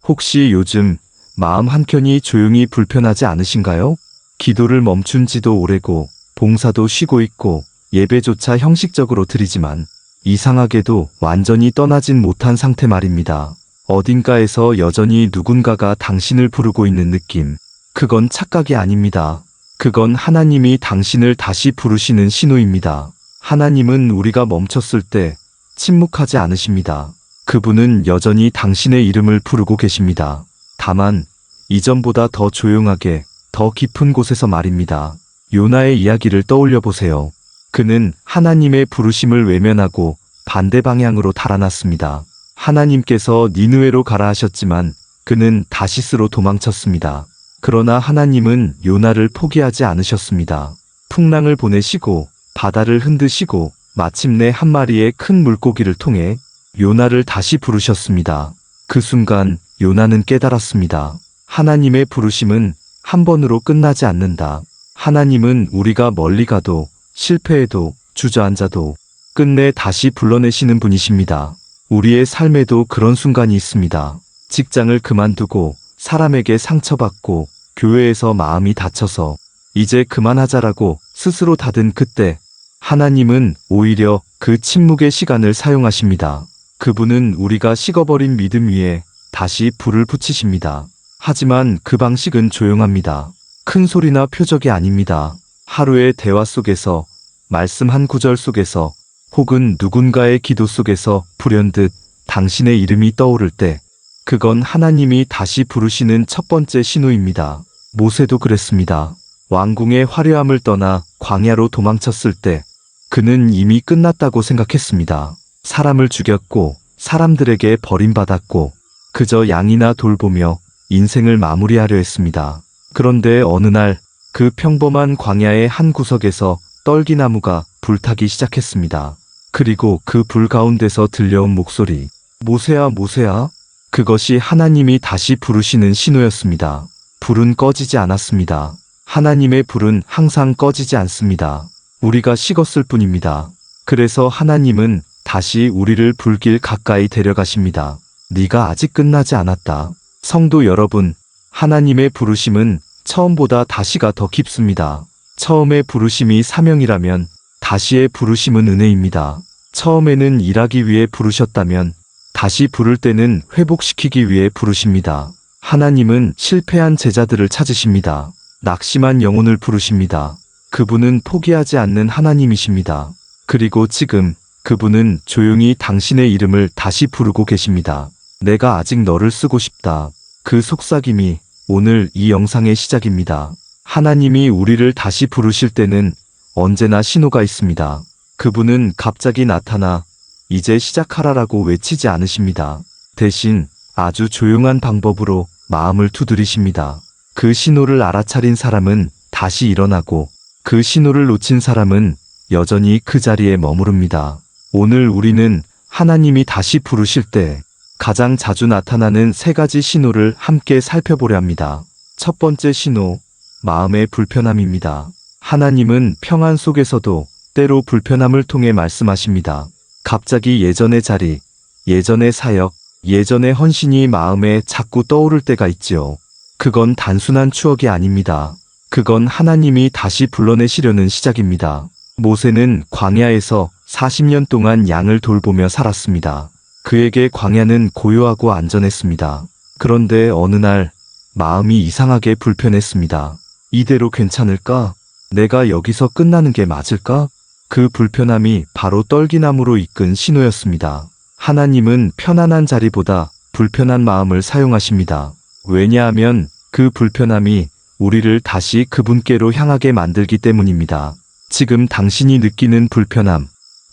혹시 요즘 마음 한켠이 조용히 불편하지 않으신가요? 기도를 멈춘 지도 오래고 봉사도 쉬고 있고 예배조차 형식적으로 드리지만 이상하게도 완전히 떠나진 못한 상태 말입니다. 어딘가에서 여전히 누군가가 당신을 부르고 있는 느낌. 그건 착각이 아닙니다. 그건 하나님이 당신을 다시 부르시는 신호입니다. 하나님은 우리가 멈췄을 때 침묵하지 않으십니다. 그분은 여전히 당신의 이름을 부르고 계십니다. 다만 이전보다 더 조용하게, 더 깊은 곳에서 말입니다. 요나의 이야기를 떠올려 보세요. 그는 하나님의 부르심을 외면하고 반대 방향으로 달아났습니다. 하나님께서 니느웨로 가라 하셨지만 그는 다시스로 도망쳤습니다. 그러나 하나님은 요나를 포기하지 않으셨습니다. 풍랑을 보내시고 바다를 흔드시고 마침내 한 마리의 큰 물고기를 통해 요나를 다시 부르셨습니다. 그 순간 요나는 깨달았습니다. 하나님의 부르심은 한 번으로 끝나지 않는다. 하나님은 우리가 멀리 가도 실패해도 주저앉아도 끝내 다시 불러내시는 분이십니다. 우리의 삶에도 그런 순간이 있습니다. 직장을 그만두고 사람에게 상처받고 교회에서 마음이 다쳐서 이제 그만하자라고 스스로 닫은 그때 하나님은 오히려 그 침묵의 시간을 사용하십니다. 그분은 우리가 식어버린 믿음 위에 다시 불을 붙이십니다. 하지만 그 방식은 조용합니다. 큰 소리나 표적이 아닙니다. 하루의 대화 속에서, 말씀 한 구절 속에서, 혹은 누군가의 기도 속에서 불현듯 당신의 이름이 떠오를 때 그건 하나님이 다시 부르시는 첫 번째 신호입니다. 모세도 그랬습니다. 왕궁의 화려함을 떠나 광야로 도망쳤을 때 그는 이미 끝났다고 생각했습니다. 사람을 죽였고 사람들에게 버림받았고 그저 양이나 돌보며 인생을 마무리하려 했습니다. 그런데 어느 날 그 평범한 광야의 한 구석에서 떨기나무가 불타기 시작했습니다. 그리고 그 불 가운데서 들려온 목소리, 모세야, 모세야. 그것이 하나님이 다시 부르시는 신호였습니다. 불은 꺼지지 않았습니다. 하나님의 불은 항상 꺼지지 않습니다. 우리가 식었을 뿐입니다. 그래서 하나님은 다시 우리를 불길 가까이 데려가십니다. 네가 아직 끝나지 않았다. 성도 여러분, 하나님의 부르심은 처음보다 다시가 더 깊습니다. 처음의 부르심이 사명이라면 다시의 부르심은 은혜입니다. 처음에는 일하기 위해 부르셨다면 다시 부를 때는 회복시키기 위해 부르십니다. 하나님은 실패한 제자들을 찾으십니다. 낙심한 영혼을 부르십니다. 그분은 포기하지 않는 하나님이십니다. 그리고 지금 그분은 조용히 당신의 이름을 다시 부르고 계십니다. 내가 아직 너를 쓰고 싶다. 그 속삭임이 오늘 이 영상의 시작입니다. 하나님이 우리를 다시 부르실 때는 언제나 신호가 있습니다. 그분은 갑자기 나타나 이제 시작하라라고 외치지 않으십니다. 대신 아주 조용한 방법으로 마음을 두드리십니다. 그 신호를 알아차린 사람은 다시 일어나고 그 신호를 놓친 사람은 여전히 그 자리에 머무릅니다. 오늘 우리는 하나님이 다시 부르실 때 가장 자주 나타나는 세 가지 신호를 함께 살펴보려 합니다. 첫 번째 신호, 마음의 불편함입니다. 하나님은 평안 속에서도 때로 불편함을 통해 말씀하십니다. 갑자기 예전의 자리, 예전의 사역, 예전의 헌신이 마음에 자꾸 떠오를 때가 있지요. 그건 단순한 추억이 아닙니다. 그건 하나님이 다시 불러내시려는 시작입니다. 모세는 광야에서 40년 동안 양을 돌보며 살았습니다. 그에게 광야는 고요하고 안전했습니다. 그런데 어느 날 마음이 이상하게 불편했습니다. 이대로 괜찮을까? 내가 여기서 끝나는 게 맞을까? 그 불편함이 바로 떨기나무로 이끈 신호였습니다. 하나님은 편안한 자리보다 불편한 마음을 사용하십니다. 왜냐하면 그 불편함이 우리를 다시 그분께로 향하게 만들기 때문입니다. 지금 당신이 느끼는 불편함,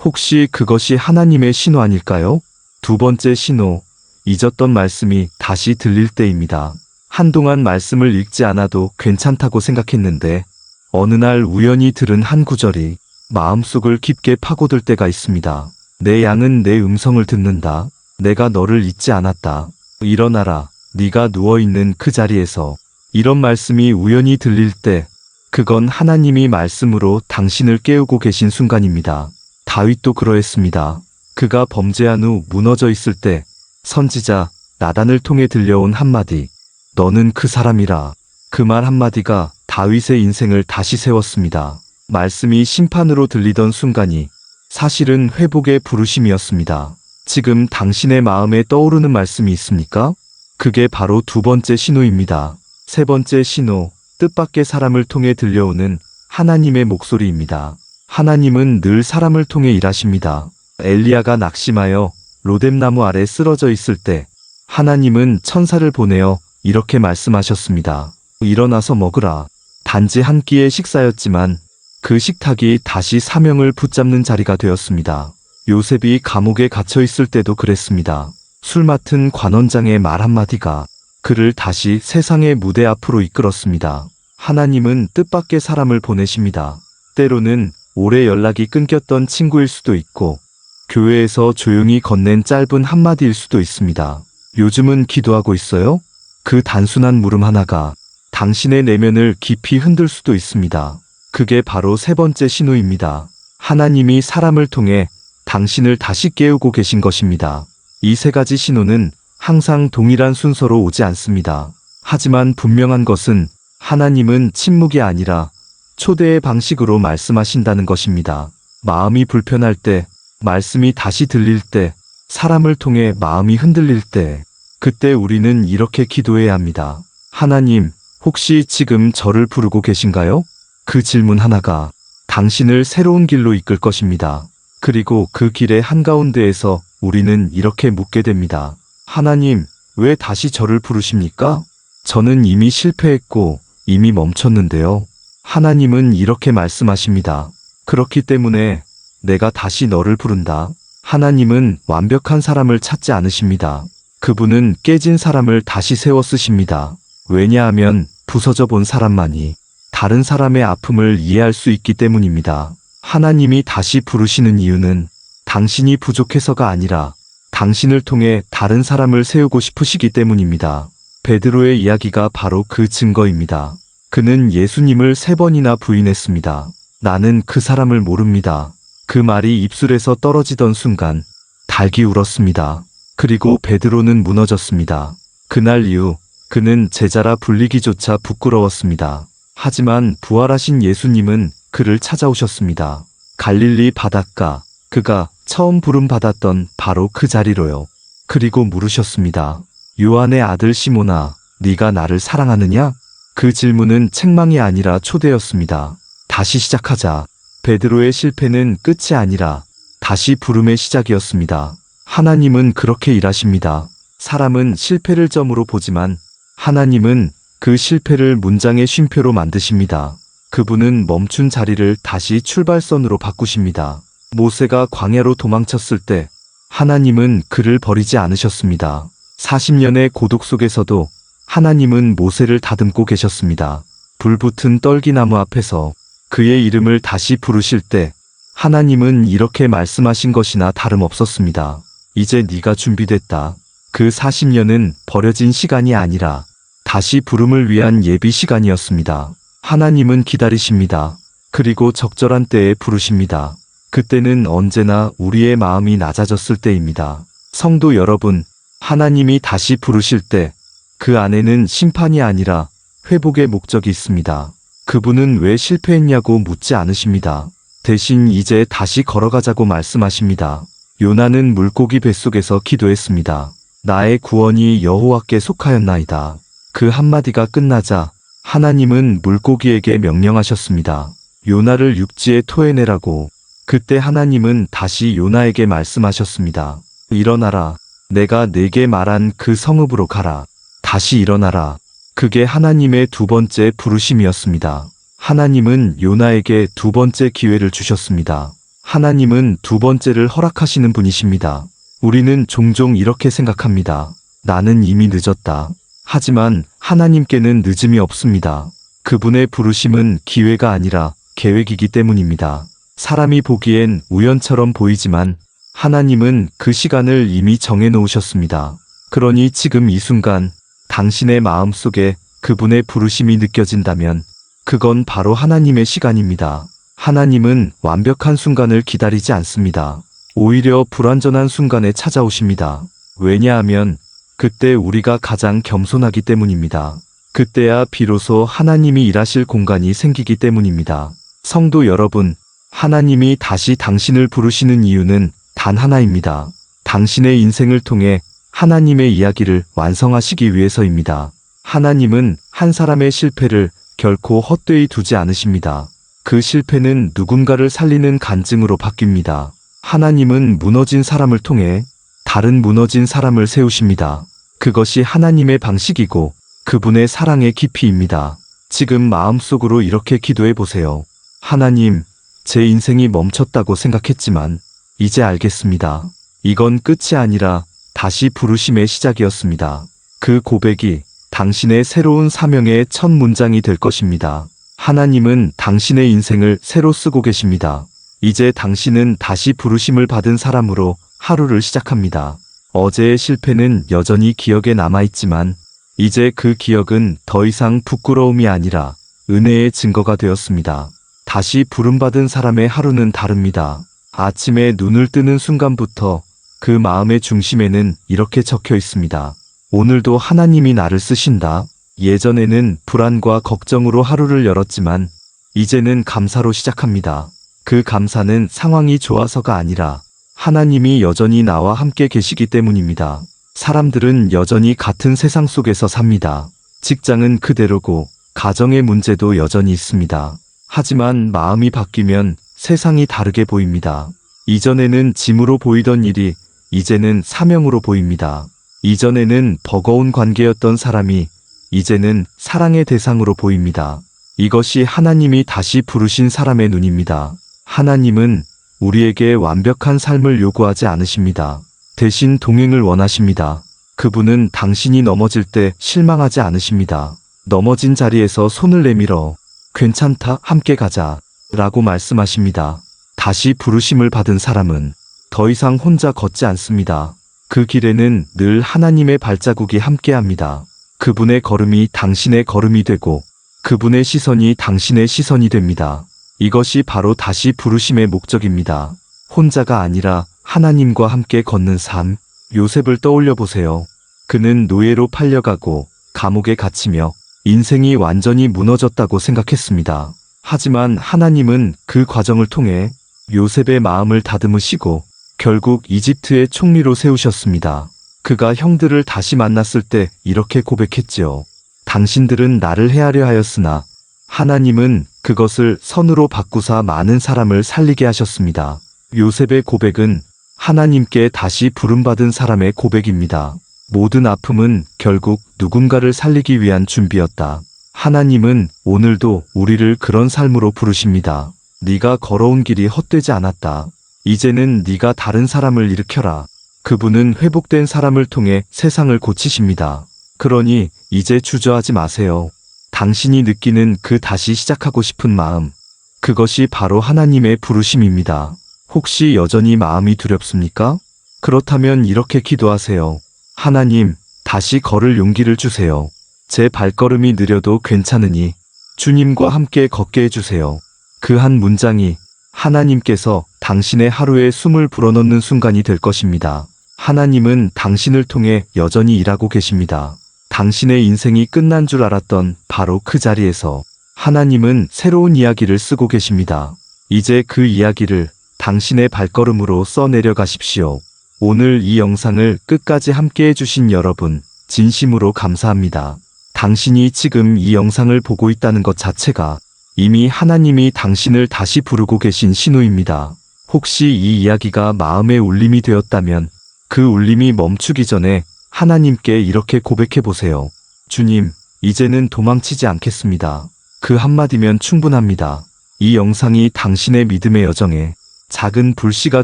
혹시 그것이 하나님의 신호 아닐까요? 두 번째 신호, 잊었던 말씀이 다시 들릴 때입니다. 한동안 말씀을 읽지 않아도 괜찮다고 생각했는데 어느 날 우연히 들은 한 구절이 마음속을 깊게 파고들 때가 있습니다. 내 양은 내 음성을 듣는다. 내가 너를 잊지 않았다. 일어나라. 네가 누워있는 그 자리에서. 이런 말씀이 우연히 들릴 때 그건 하나님이 말씀으로 당신을 깨우고 계신 순간입니다. 다윗도 그러했습니다. 그가 범죄한 후 무너져 있을 때 선지자 나단을 통해 들려온 한마디, 너는 그 사람이라. 그 말 한마디가 다윗의 인생을 다시 세웠습니다. 말씀이 심판으로 들리던 순간이 사실은 회복의 부르심이었습니다. 지금 당신의 마음에 떠오르는 말씀이 있습니까? 그게 바로 두 번째 신호입니다. 세 번째 신호, 뜻밖의 사람을 통해 들려오는 하나님의 목소리입니다. 하나님은 늘 사람을 통해 일하십니다. 엘리야가 낙심하여 로뎀나무 아래 쓰러져 있을 때 하나님은 천사를 보내어 이렇게 말씀하셨습니다. 일어나서 먹으라. 단지 한 끼의 식사였지만 그 식탁이 다시 사명을 붙잡는 자리가 되었습니다. 요셉이 감옥에 갇혀 있을 때도 그랬습니다. 술 맡은 관원장의 말 한마디가 그를 다시 세상의 무대 앞으로 이끌었습니다. 하나님은 뜻밖의 사람을 보내십니다. 때로는 오래 연락이 끊겼던 친구일 수도 있고 교회에서 조용히 건넨 짧은 한마디일 수도 있습니다. 요즘은 기도하고 있어요? 그 단순한 물음 하나가 당신의 내면을 깊이 흔들 수도 있습니다. 그게 바로 세 번째 신호입니다. 하나님이 사람을 통해 당신을 다시 깨우고 계신 것입니다. 이 세 가지 신호는 항상 동일한 순서로 오지 않습니다. 하지만 분명한 것은 하나님은 침묵이 아니라 초대의 방식으로 말씀하신다는 것입니다. 마음이 불편할 때, 말씀이 다시 들릴 때, 사람을 통해 마음이 흔들릴 때, 그때 우리는 이렇게 기도해야 합니다. 하나님, 혹시 지금 저를 부르고 계신가요? 그 질문 하나가 당신을 새로운 길로 이끌 것입니다. 그리고 그 길의 한가운데에서 우리는 이렇게 묻게 됩니다. 하나님, 왜 다시 저를 부르십니까? 저는 이미 실패했고 이미 멈췄는데요. 하나님은 이렇게 말씀하십니다. 그렇기 때문에 내가 다시 너를 부른다. 하나님은 완벽한 사람을 찾지 않으십니다. 그분은 깨진 사람을 다시 세워 쓰십니다. 왜냐하면 부서져 본 사람만이 다른 사람의 아픔을 이해할 수 있기 때문입니다. 하나님이 다시 부르시는 이유는 당신이 부족해서가 아니라 당신을 통해 다른 사람을 세우고 싶으시기 때문입니다. 베드로의 이야기가 바로 그 증거입니다. 그는 예수님을 3번이나 부인했습니다. 나는 그 사람을 모릅니다. 그 말이 입술에서 떨어지던 순간 닭이 울었습니다. 그리고 베드로는 무너졌습니다. 그날 이후 그는 제자라 불리기조차 부끄러웠습니다. 하지만 부활하신 예수님은 그를 찾아오셨습니다. 갈릴리 바닷가, 그가 처음 부름받았던 바로 그 자리로요. 그리고 물으셨습니다. 요한의 아들 시몬아, 네가 나를 사랑하느냐? 그 질문은 책망이 아니라 초대였습니다. 다시 시작하자. 베드로의 실패는 끝이 아니라 다시 부름의 시작이었습니다. 하나님은 그렇게 일하십니다. 사람은 실패를 점으로 보지만 하나님은 그 실패를 문장의 쉼표로 만드십니다. 그분은 멈춘 자리를 다시 출발선으로 바꾸십니다. 모세가 광야로 도망쳤을 때 하나님은 그를 버리지 않으셨습니다. 40년의 고독 속에서도 하나님은 모세를 다듬고 계셨습니다. 불붙은 떨기나무 앞에서 그의 이름을 다시 부르실 때 하나님은 이렇게 말씀하신 것이나 다름없었습니다. 이제 네가 준비됐다. 그 40년은 버려진 시간이 아니라 다시 부름을 위한 예비 시간이었습니다. 하나님은 기다리십니다. 그리고 적절한 때에 부르십니다. 그때는 언제나 우리의 마음이 낮아졌을 때입니다. 성도 여러분, 하나님이 다시 부르실 때 그 안에는 심판이 아니라 회복의 목적이 있습니다. 그분은 왜 실패했냐고 묻지 않으십니다. 대신 이제 다시 걸어가자고 말씀하십니다. 요나는 물고기 뱃속에서 기도했습니다. 나의 구원이 여호와께 속하였나이다. 그 한마디가 끝나자 하나님은 물고기에게 명령하셨습니다. 요나를 육지에 토해내라고. 그때 하나님은 다시 요나에게 말씀하셨습니다. 일어나라. 내가 네게 말한 그 성읍으로 가라. 다시 일어나라. 그게 하나님의 두 번째 부르심이었습니다. 하나님은 요나에게 두 번째 기회를 주셨습니다. 하나님은 두 번째를 허락하시는 분이십니다. 우리는 종종 이렇게 생각합니다. 나는 이미 늦었다. 하지만 하나님께는 늦음이 없습니다. 그분의 부르심은 기회가 아니라 계획이기 때문입니다. 사람이 보기엔 우연처럼 보이지만 하나님은 그 시간을 이미 정해놓으셨습니다. 그러니 지금 이 순간 당신의 마음속에 그분의 부르심이 느껴진다면 그건 바로 하나님의 시간입니다. 하나님은 완벽한 순간을 기다리지 않습니다. 오히려 불완전한 순간에 찾아오십니다. 왜냐하면 그때 우리가 가장 겸손하기 때문입니다. 그때야 비로소 하나님이 일하실 공간이 생기기 때문입니다. 성도 여러분, 하나님이 다시 당신을 부르시는 이유는 단 하나입니다. 당신의 인생을 통해 하나님의 이야기를 완성하시기 위해서입니다. 하나님은 한 사람의 실패를 결코 헛되이 두지 않으십니다. 그 실패는 누군가를 살리는 간증으로 바뀝니다. 하나님은 무너진 사람을 통해 다른 무너진 사람을 세우십니다. 그것이 하나님의 방식이고 그분의 사랑의 깊이입니다. 지금 마음속으로 이렇게 기도해 보세요. 하나님, 제 인생이 멈췄다고 생각했지만 이제 알겠습니다. 이건 끝이 아니라 다시 부르심의 시작이었습니다. 그 고백이 당신의 새로운 사명의 첫 문장이 될 것입니다. 하나님은 당신의 인생을 새로 쓰고 계십니다. 이제 당신은 다시 부르심을 받은 사람으로 하루를 시작합니다. 어제의 실패는 여전히 기억에 남아있지만 이제 그 기억은 더 이상 부끄러움이 아니라 은혜의 증거가 되었습니다. 다시 부름받은 사람의 하루는 다릅니다. 아침에 눈을 뜨는 순간부터 그 마음의 중심에는 이렇게 적혀 있습니다. 오늘도 하나님이 나를 쓰신다. 예전에는 불안과 걱정으로 하루를 열었지만 이제는 감사로 시작합니다. 그 감사는 상황이 좋아서가 아니라 하나님이 여전히 나와 함께 계시기 때문입니다. 사람들은 여전히 같은 세상 속에서 삽니다. 직장은 그대로고 가정의 문제도 여전히 있습니다. 하지만 마음이 바뀌면 세상이 다르게 보입니다. 이전에는 짐으로 보이던 일이 이제는 사명으로 보입니다. 이전에는 버거운 관계였던 사람이 이제는 사랑의 대상으로 보입니다. 이것이 하나님이 다시 부르신 사람의 눈입니다. 하나님은 우리에게 완벽한 삶을 요구하지 않으십니다. 대신 동행을 원하십니다. 그분은 당신이 넘어질 때 실망하지 않으십니다. 넘어진 자리에서 손을 내밀어 괜찮다, 함께 가자 라고 말씀하십니다. 다시 부르심을 받은 사람은 더 이상 혼자 걷지 않습니다. 그 길에는 늘 하나님의 발자국이 함께합니다. 그분의 걸음이 당신의 걸음이 되고 그분의 시선이 당신의 시선이 됩니다. 이것이 바로 다시 부르심의 목적입니다. 혼자가 아니라 하나님과 함께 걷는 삶. 요셉을 떠올려 보세요. 그는 노예로 팔려가고 감옥에 갇히며 인생이 완전히 무너졌다고 생각했습니다. 하지만 하나님은 그 과정을 통해 요셉의 마음을 다듬으시고 결국 이집트의 총리로 세우셨습니다. 그가 형들을 다시 만났을 때 이렇게 고백했지요. 당신들은 나를 해하려 하였으나 하나님은 그것을 선으로 바꾸사 많은 사람을 살리게 하셨습니다. 요셉의 고백은 하나님께 다시 부름받은 사람의 고백입니다. 모든 아픔은 결국 누군가를 살리기 위한 준비였다. 하나님은 오늘도 우리를 그런 삶으로 부르십니다. 네가 걸어온 길이 헛되지 않았다. 이제는 네가 다른 사람을 일으켜라. 그분은 회복된 사람을 통해 세상을 고치십니다. 그러니 이제 주저하지 마세요. 당신이 느끼는 그 다시 시작하고 싶은 마음, 그것이 바로 하나님의 부르심입니다. 혹시 여전히 마음이 두렵습니까? 그렇다면 이렇게 기도하세요. 하나님, 다시 걸을 용기를 주세요. 제 발걸음이 느려도 괜찮으니 주님과 함께 걷게 해주세요. 그 한 문장이 하나님께서 당신의 하루에 숨을 불어넣는 순간이 될 것입니다. 하나님은 당신을 통해 여전히 일하고 계십니다. 당신의 인생이 끝난 줄 알았던 바로 그 자리에서 하나님은 새로운 이야기를 쓰고 계십니다. 이제 그 이야기를 당신의 발걸음으로 써내려 가십시오. 오늘 이 영상을 끝까지 함께 해주신 여러분, 진심으로 감사합니다. 당신이 지금 이 영상을 보고 있다는 것 자체가 이미 하나님이 당신을 다시 부르고 계신 신호입니다. 혹시 이 이야기가 마음의 울림이 되었다면 그 울림이 멈추기 전에 하나님께 이렇게 고백해 보세요. 주님, 이제는 도망치지 않겠습니다. 그 한마디면 충분합니다. 이 영상이 당신의 믿음의 여정에 작은 불씨가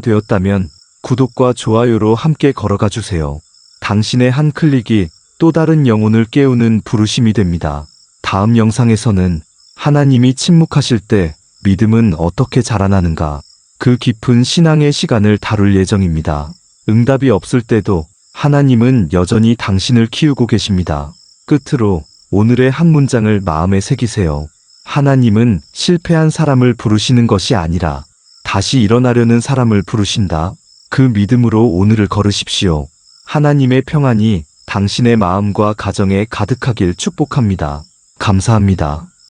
되었다면 구독과 좋아요로 함께 걸어가 주세요. 당신의 한 클릭이 또 다른 영혼을 깨우는 부르심이 됩니다. 다음 영상에서는 하나님이 침묵하실 때 믿음은 어떻게 자라나는가, 그 깊은 신앙의 시간을 다룰 예정입니다. 응답이 없을 때도 하나님은 여전히 당신을 키우고 계십니다. 끝으로 오늘의 한 문장을 마음에 새기세요. 하나님은 실패한 사람을 부르시는 것이 아니라 다시 일어나려는 사람을 부르신다. 그 믿음으로 오늘을 걸으십시오. 하나님의 평안이 당신의 마음과 가정에 가득하길 축복합니다. 감사합니다.